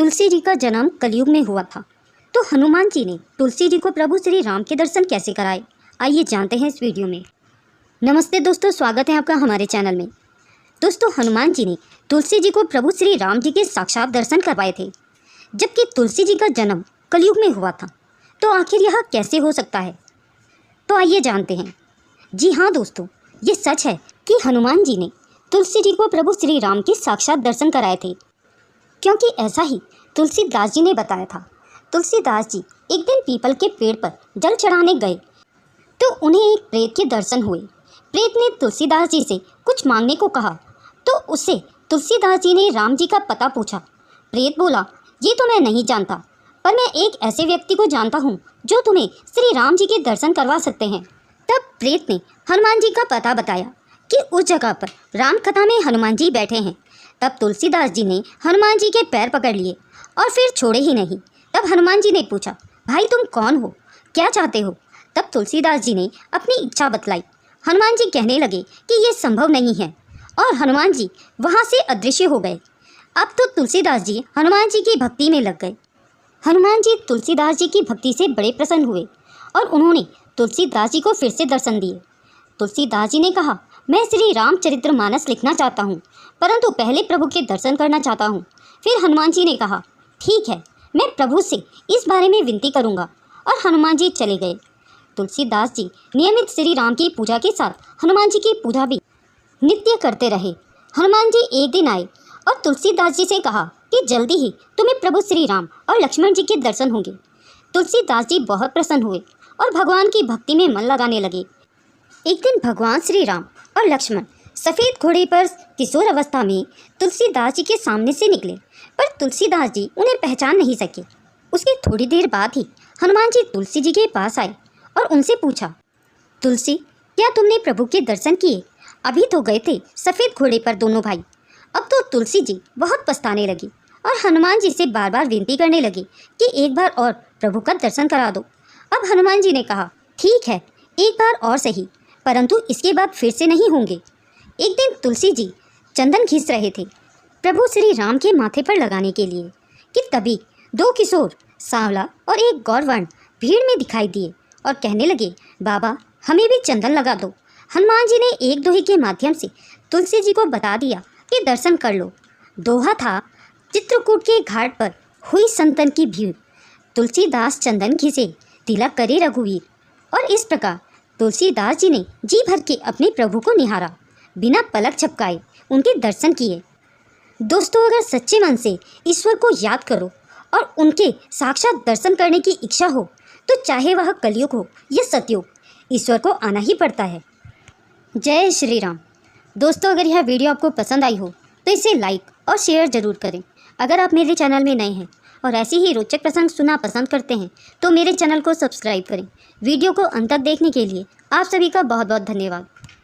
तुलसी जी का जन्म कलयुग में हुआ था। तो हनुमान जी ने तुलसी जी को प्रभु श्री राम के दर्शन कैसे कराए, आइए जानते हैं इस वीडियो में। नमस्ते दोस्तों, स्वागत है आपका हमारे चैनल में। दोस्तों, हनुमान जी ने तुलसी जी को प्रभु श्री राम जी के साक्षात दर्शन करवाए थे, जबकि तुलसी जी का जन्म कलयुग में हुआ था। तो आखिर यह कैसे हो सकता है, तो आइए जानते हैं। जी हाँ दोस्तों, ये सच है कि हनुमान जी ने तुलसी जी को प्रभु श्री राम के साक्षात दर्शन कराए थे, क्योंकि ऐसा ही तुलसीदास जी ने बताया था। तुलसीदास जी एक दिन पीपल के पेड़ पर जल चढ़ाने गए तो उन्हें एक प्रेत के दर्शन हुए। प्रेत ने तुलसीदास जी से कुछ मांगने को कहा, तो उससे तुलसीदास जी ने राम जी का पता पूछा। प्रेत बोला, ये तो मैं नहीं जानता, पर मैं एक ऐसे व्यक्ति को जानता हूँ जो तुम्हें श्री राम जी के दर्शन करवा सकते हैं। तब प्रेत ने हनुमान जी का पता बताया कि उस जगह पर राम कथा में हनुमान जी बैठे हैं। तब तुलसीदास जी ने हनुमान जी के पैर पकड़ लिए और फिर छोड़े ही नहीं। तब हनुमान जी ने पूछा, भाई तुम कौन हो, क्या चाहते हो? तब तुलसीदास जी ने अपनी इच्छा बतलाई। हनुमान जी कहने लगे कि ये संभव नहीं है, और हनुमान जी वहाँ से अदृश्य हो गए। अब तो तुलसीदास जी हनुमान जी की भक्ति में लग गए। हनुमान जी तुलसीदास जी की भक्ति से बड़े प्रसन्न हुए और उन्होंने तुलसीदास जी को फिर से दर्शन दिए। तुलसीदास जी ने कहा, मैं श्री रामचरितमानस लिखना चाहता हूँ, परंतु पहले प्रभु के दर्शन करना चाहता हूँ। फिर हनुमान जी ने कहा, ठीक है, मैं प्रभु से इस बारे में विनती करूँगा, और हनुमान जी चले गए। तुलसीदास जी नियमित श्री राम की पूजा के साथ हनुमान जी की पूजा भी नित्य करते रहे। हनुमान जी एक दिन आए और तुलसीदास जी से कहा कि जल्दी ही तुम्हें प्रभु श्री राम और लक्ष्मण जी के दर्शन होंगे। तुलसीदास जी बहुत प्रसन्न हुए और भगवान की भक्ति में मन लगाने लगे। एक दिन भगवान श्री राम और लक्ष्मण सफ़ेद घोड़े पर किशोर अवस्था में तुलसीदास जी के सामने से निकले, पर तुलसीदास जी उन्हें पहचान नहीं सके। उसके थोड़ी देर बाद ही हनुमान जी तुलसी जी के पास आए और उनसे पूछा, तुलसी, क्या तुमने प्रभु के दर्शन किए? अभी तो गए थे सफ़ेद घोड़े पर दोनों भाई। अब तो तुलसी जी बहुत पछताने लगी और हनुमान जी से बार बार विनती करने लगी कि एक बार और प्रभु का दर्शन करा दो। अब हनुमान जी ने कहा, ठीक है, एक बार और सही, परंतु इसके बाद फिर से नहीं होंगे। एक दिन तुलसी जी चंदन घिस रहे थे प्रभु श्री राम के माथे पर लगाने के लिए कि तभी दो किशोर, सांवला और एक गौरवर्ण भीड़ में दिखाई दिए और कहने लगे, बाबा हमें भी चंदन लगा दो। हनुमान जी ने एक दोहे के माध्यम से तुलसी जी को बता दिया कि दर्शन कर लो। दोहा था, चित्रकूट के घाट पर हुई संतन की भीड़, तुलसीदास चंदन घिसे, तिलक करे रघुवीर। और इस प्रकार तुलसीदास जी ने जी भर के अपने प्रभु को निहारा, बिना पलक झपकाए उनके दर्शन किए। दोस्तों, अगर सच्चे मन से ईश्वर को याद करो और उनके साक्षात दर्शन करने की इच्छा हो, तो चाहे वह कलयुग हो या सतयुग, ईश्वर को आना ही पड़ता है। जय श्री राम। दोस्तों, अगर यह वीडियो आपको पसंद आई हो तो इसे लाइक और शेयर ज़रूर करें। अगर आप मेरे चैनल में नए हैं और ऐसे ही रोचक प्रसंग सुनना पसंद करते हैं तो मेरे चैनल को सब्सक्राइब करें। वीडियो को अंत तक देखने के लिए आप सभी का बहुत बहुत धन्यवाद।